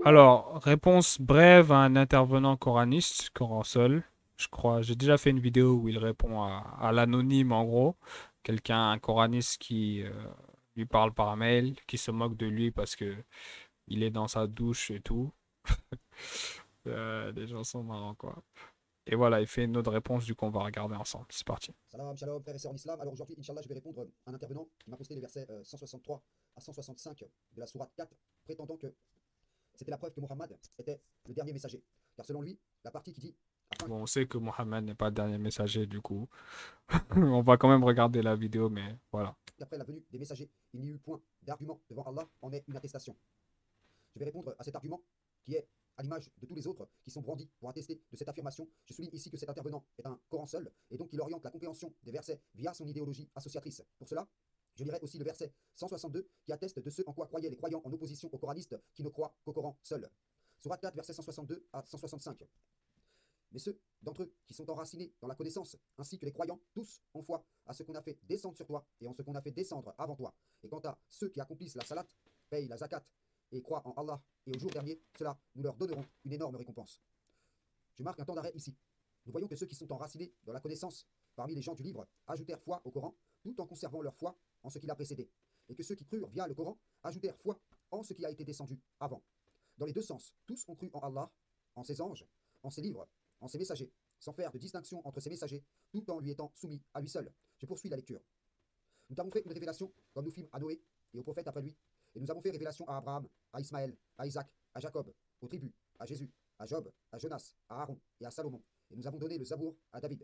Alors, réponse brève à un intervenant coraniste, Coran seul. Je crois, j'ai déjà fait une vidéo où il répond à l'anonyme en gros. Quelqu'un, un coraniste qui lui parle par mail, qui se moque de lui parce que il est dans sa douche et tout. Les gens sont marrants quoi. Et voilà, il fait une autre réponse, du coup on va regarder ensemble. C'est parti. Salam, shalom, frères et sœurs en islam. Alors aujourd'hui, Inch'Allah, je vais répondre à un intervenant qui m'a posté les versets 163 à 165 de la sourate 4, prétendant que c'était la preuve que Mohammed était le dernier messager. Car selon lui, la partie qui dit afin Bon, on sait que Mohammed n'est pas le dernier messager du coup. On va quand même regarder la vidéo, mais voilà. qu'après la venue des messagers, il n'y eut point d'argument devant Allah en est une attestation. Je vais répondre à cet argument qui est à l'image de tous les autres qui sont brandis pour attester de cette affirmation. Je souligne ici que cet intervenant est un Coran seul et donc il oriente la compréhension des versets via son idéologie associatrice. Pour cela, je lirai aussi le verset 162 qui atteste de ce en quoi croyaient les croyants en opposition aux coranistes qui ne croient qu'au Coran seul. Surat 4, verset 162 à 165. Mais ceux d'entre eux qui sont enracinés dans la connaissance, ainsi que les croyants, tous ont foi à ce qu'on a fait descendre sur toi et en ce qu'on a fait descendre avant toi. Et quant à ceux qui accomplissent la salat, payent la zakat et croient en Allah et au jour dernier, cela nous leur donnerons une énorme récompense. Je marque un temps d'arrêt ici. Nous voyons que ceux qui sont enracinés dans la connaissance parmi les gens du livre ajoutèrent foi au Coran tout en conservant leur foi en ce qui l'a précédé. Et que ceux qui crurent via le Coran ajoutèrent foi en ce qui a été descendu avant. Dans les deux sens, tous ont cru en Allah, en ses anges, en ses livres, en ses messagers, sans faire de distinction entre ces messagers, tout en lui étant soumis à lui seul. Je poursuis la lecture. Nous t'avons fait une révélation, comme nous fîmes à Noé et aux prophètes après lui, et nous avons fait révélation à Abraham, à Ismaël, à Isaac, à Jacob, aux tribus, à Jésus, à Job, à Jonas, à Aaron et à Salomon. Et nous avons donné le Zabour à David.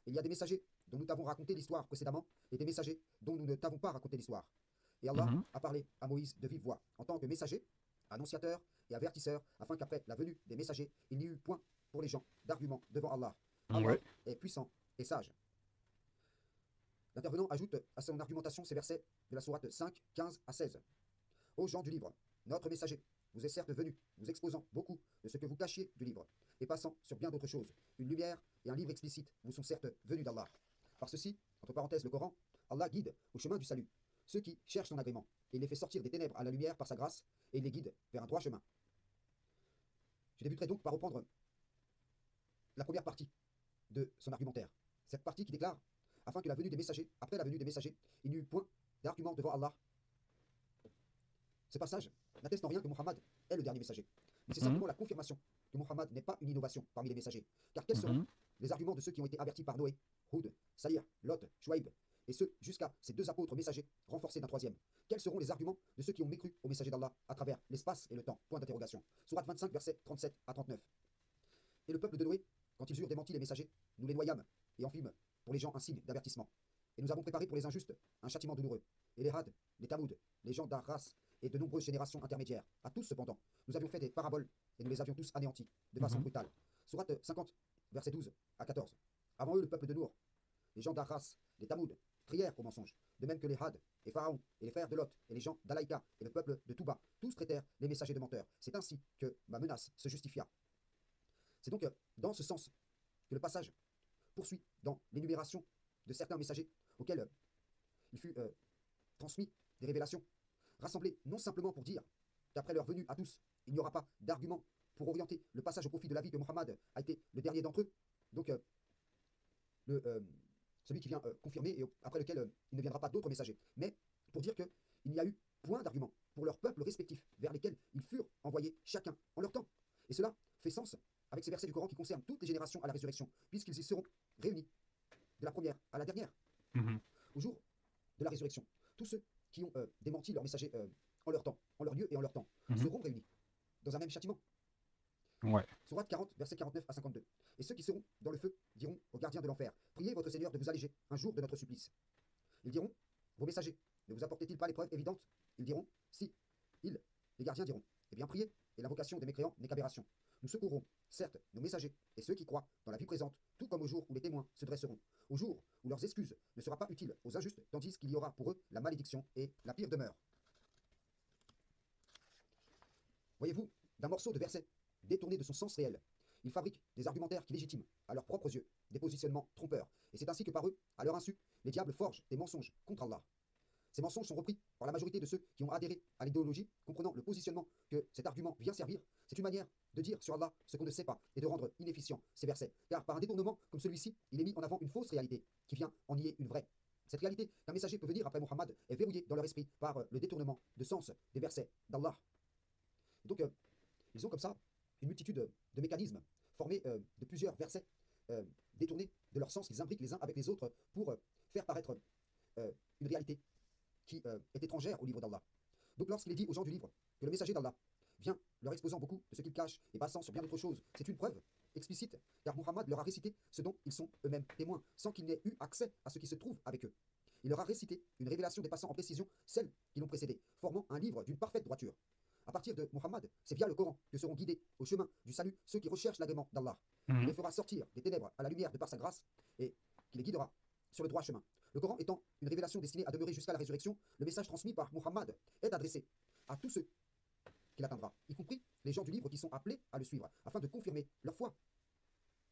Et il y a des messagers dont nous t'avons raconté l'histoire précédemment, et des messagers dont nous ne t'avons pas raconté l'histoire. Et Allah Mhm. a parlé à Moïse de vive voix, en tant que messager, annonciateur et avertisseur, afin qu'après la venue des messagers, il n'y eût point pour les gens d'argument devant Allah. Allah Ouais. est puissant et sage. L'intervenant ajoute à son argumentation ces versets de la sourate 5, 15 à 16. Ô gens du livre, notre messager vous est certes venu, vous exposant beaucoup de ce que vous cachiez du livre, et passant sur bien d'autres choses. Une lumière et un livre explicite vous sont certes venus d'Allah. Par ceci, entre parenthèses le Coran, Allah guide au chemin du salut ceux qui cherchent son agrément, et il les fait sortir des ténèbres à la lumière par sa grâce, et il les guide vers un droit chemin. Je débuterai donc par reprendre la première partie de son argumentaire. Cette partie qui déclare, afin que la venue des messagers, après la venue des messagers, il n'y eut point d'argument devant Allah. Ce passage n'atteste en rien que Muhammad est le dernier messager. Mais c'est Mhm. simplement la confirmation que Muhammad n'est pas une innovation parmi les messagers. Car quels seront Mhm. les arguments de ceux qui ont été avertis par Noé, Houd, Salih, Lot, Shuaib, et ceux jusqu'à ces deux apôtres messagers renforcés d'un troisième? Quels seront les arguments de ceux qui ont mécru au messager d'Allah à travers l'espace et le temps? Point d'interrogation. Surat 25, versets 37 à 39. Et le peuple de Noé, quand ils eurent démenti les messagers, nous les noyâmes et en fîmes pour les gens un signe d'avertissement. Et nous avons préparé pour les injustes un châtiment douloureux. Et les Had, les Tamoud, les gens d'Arras et de nombreuses générations intermédiaires, à tous cependant, nous avions fait des paraboles et nous les avions tous anéantis de façon Mhm. brutale. Surat 50, versets 12 à 14. Avant eux, le peuple de Nour, les gens d'Arras, les Tamoud, prièrent au mensonge, de même que les Had et Pharaon et les frères de Lot et les gens d'Alaïka et le peuple de Touba, tous traitèrent les messagers de menteurs. C'est ainsi que ma menace se justifia. C'est donc dans ce sens que le passage poursuit dans l'énumération de certains messagers auxquels il fut transmis des révélations, rassemblées non simplement pour dire qu'après leur venue à tous, il n'y aura pas d'argument pour orienter le passage au profit de la vie que Mohammed a été le dernier d'entre eux, donc le, celui qui vient confirmer et après lequel il ne viendra pas d'autres messagers, mais pour dire qu'il n'y a eu point d'argument pour leurs peuples respectifs vers lesquels ils furent envoyés chacun en leur temps. Et cela fait sens avec ces versets du Coran qui concernent toutes les générations à la résurrection, puisqu'ils y seront réunis de la première à la dernière, Mhm. au jour de la résurrection. Tous ceux qui ont démenti leurs messagers en leur temps, en leur lieu et en leur temps, Mhm. seront réunis dans un même châtiment. Ouais. Sourate 40, versets 49 à 52. Et ceux qui seront dans le feu diront aux gardiens de l'enfer, priez votre Seigneur de vous alléger un jour de notre supplice. Ils diront, vos messagers, ne vous apportent-ils pas les preuves évidentes? Ils diront, si. Ils, les gardiens diront, eh bien priez, et l'invocation des mécréants n'est qu'aberration. Nous secourrons, certes, nos messagers et ceux qui croient dans la vie présente, tout comme au jour où les témoins se dresseront, au jour où leurs excuses ne sera pas utile aux injustes, tandis qu'il y aura pour eux la malédiction et la pire demeure. Voyez-vous, d'un morceau de verset, détourné de son sens réel, ils fabriquent des argumentaires qui légitiment, à leurs propres yeux, des positionnements trompeurs. Et c'est ainsi que par eux, à leur insu, les diables forgent des mensonges contre Allah. Ces mensonges sont repris par la majorité de ceux qui ont adhéré à l'idéologie, comprenant le positionnement que cet argument vient servir, C'est une manière de dire sur Allah ce qu'on ne sait pas et de rendre inefficient ces versets. Car par un détournement comme celui-ci, il est mis en avant une fausse réalité qui vient en nier une vraie. Cette réalité qu'un messager peut venir après Muhammad est verrouillée dans leur esprit par le détournement de sens des versets d'Allah. Donc, ils ont comme ça une multitude de mécanismes formés de plusieurs versets détournés de leur sens qu'ils imbriquent les uns avec les autres pour faire paraître une réalité qui est étrangère au livre d'Allah. Donc lorsqu'il est dit aux gens du livre que le messager d'Allah vient leur exposant beaucoup de ce qu'ils cachent et passant sur bien d'autres choses, c'est une preuve explicite, car Muhammad leur a récité ce dont ils sont eux-mêmes témoins, sans qu'ils n'aient eu accès à ce qui se trouve avec eux. Il leur a récité une révélation dépassant en précision celles qui l'ont précédé, formant un livre d'une parfaite droiture. À partir de Muhammad, c'est via le Coran que seront guidés au chemin du salut ceux qui recherchent l'agrément d'Allah. Il les fera sortir des ténèbres à la lumière de par sa grâce et qui les guidera sur le droit chemin. Le Coran étant une révélation destinée à demeurer jusqu'à la résurrection, le message transmis par Muhammad est adressé à tous ceux qu'il atteindra, y compris les gens du livre qui sont appelés à le suivre, afin de confirmer leur foi.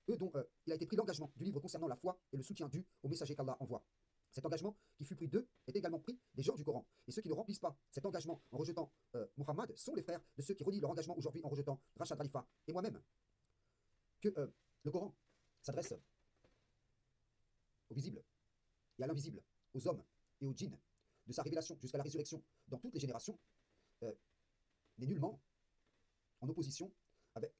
Eux dont il a été pris l'engagement du livre concernant la foi et le soutien dû au messager qu'Allah envoie. Cet engagement qui fut pris d'eux est également pris des gens du Coran. Et ceux qui ne remplissent pas cet engagement en rejetant Muhammad sont les frères de ceux qui relient leur engagement aujourd'hui en rejetant Rachad Khalifa et moi-même. Que le Coran s'adresse au visible et à l'invisible, aux hommes et aux djinns, de sa révélation jusqu'à la résurrection dans toutes les générations, n'est nullement en opposition avec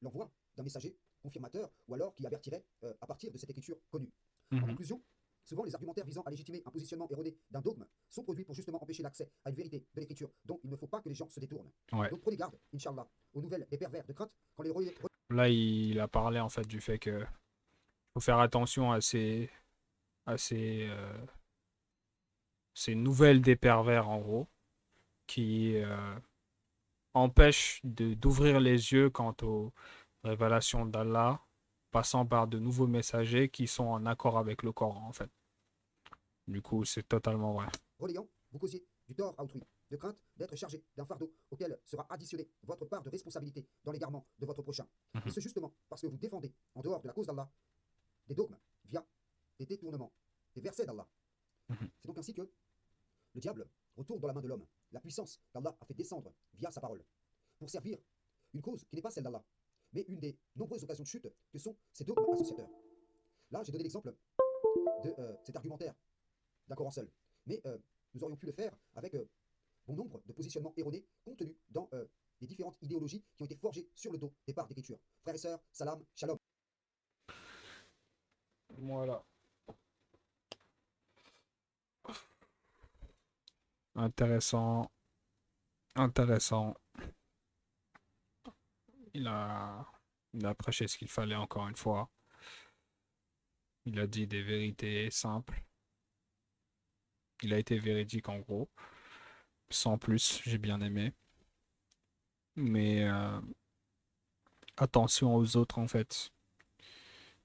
l'envoi d'un messager confirmateur ou alors qui avertirait à partir de cette écriture connue. En conclusion, souvent les argumentaires visant à légitimer un positionnement erroné d'un dogme sont produits pour justement empêcher l'accès à une vérité de l'écriture dont il ne faut pas que les gens se détournent. Ouais. Donc prenez garde, Inch'Allah, aux nouvelles des pervers de crainte quand les Là, il a parlé en fait du fait que faut faire attention à ces nouvelles des pervers en gros qui empêchent d'ouvrir les yeux quant aux révélations d'Allah, passant par de nouveaux messagers qui sont en accord avec le Coran en fait. Du coup, c'est totalement vrai. relayant, vous causiez du tort à autrui, de crainte d'être chargé d'un fardeau auquel sera additionné votre part de responsabilité dans l'égarement de votre prochain. Et ce justement parce que vous défendez, en dehors de la cause d'Allah, des dogmes via des détournements, des versets d'Allah. C'est donc ainsi que le diable retourne dans la main de l'homme la puissance qu'Allah a fait descendre via sa parole pour servir une cause qui n'est pas celle d'Allah, mais une des nombreuses occasions de chute que sont ces dogmes associateurs. Là, j'ai donné l'exemple de cet argumentaire d'un Coran seul. Mais nous aurions pu le faire avec bon nombre de positionnements erronés contenus dans les différentes idéologies qui ont été forgées sur le dos des parts d'écriture. Frères et sœurs, salam, shalom. Voilà. Intéressant. Intéressant. Il a prêché ce qu'il fallait encore une fois. Il a dit des vérités simples. Il a été véridique en gros. Sans plus, j'ai bien aimé. Mais attention aux autres en fait,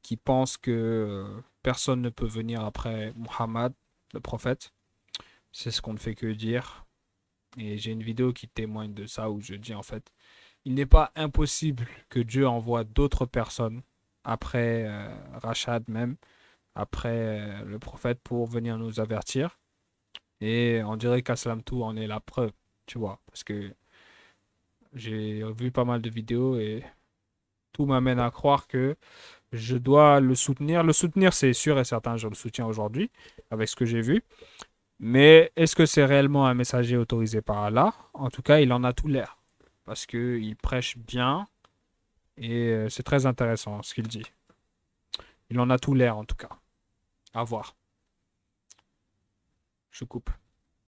qui pensent que personne ne peut venir après Muhammad, le prophète. C'est ce qu'on ne fait que dire. Et j'ai une vidéo qui témoigne de ça où je dis en fait, il n'est pas impossible que Dieu envoie d'autres personnes après Rachad même, après le prophète pour venir nous avertir. Et on dirait qu'Aslamtou en est la preuve, tu vois, parce que j'ai vu pas mal de vidéos et tout m'amène à croire que je dois le soutenir. Le soutenir, c'est sûr et certain, je le soutiens aujourd'hui avec ce que j'ai vu. Mais est-ce que c'est réellement un messager autorisé par Allah? En tout cas, il en a tout l'air. Parce qu'il prêche bien et c'est très intéressant ce qu'il dit. Il en a tout l'air en tout cas. À voir. Je coupe.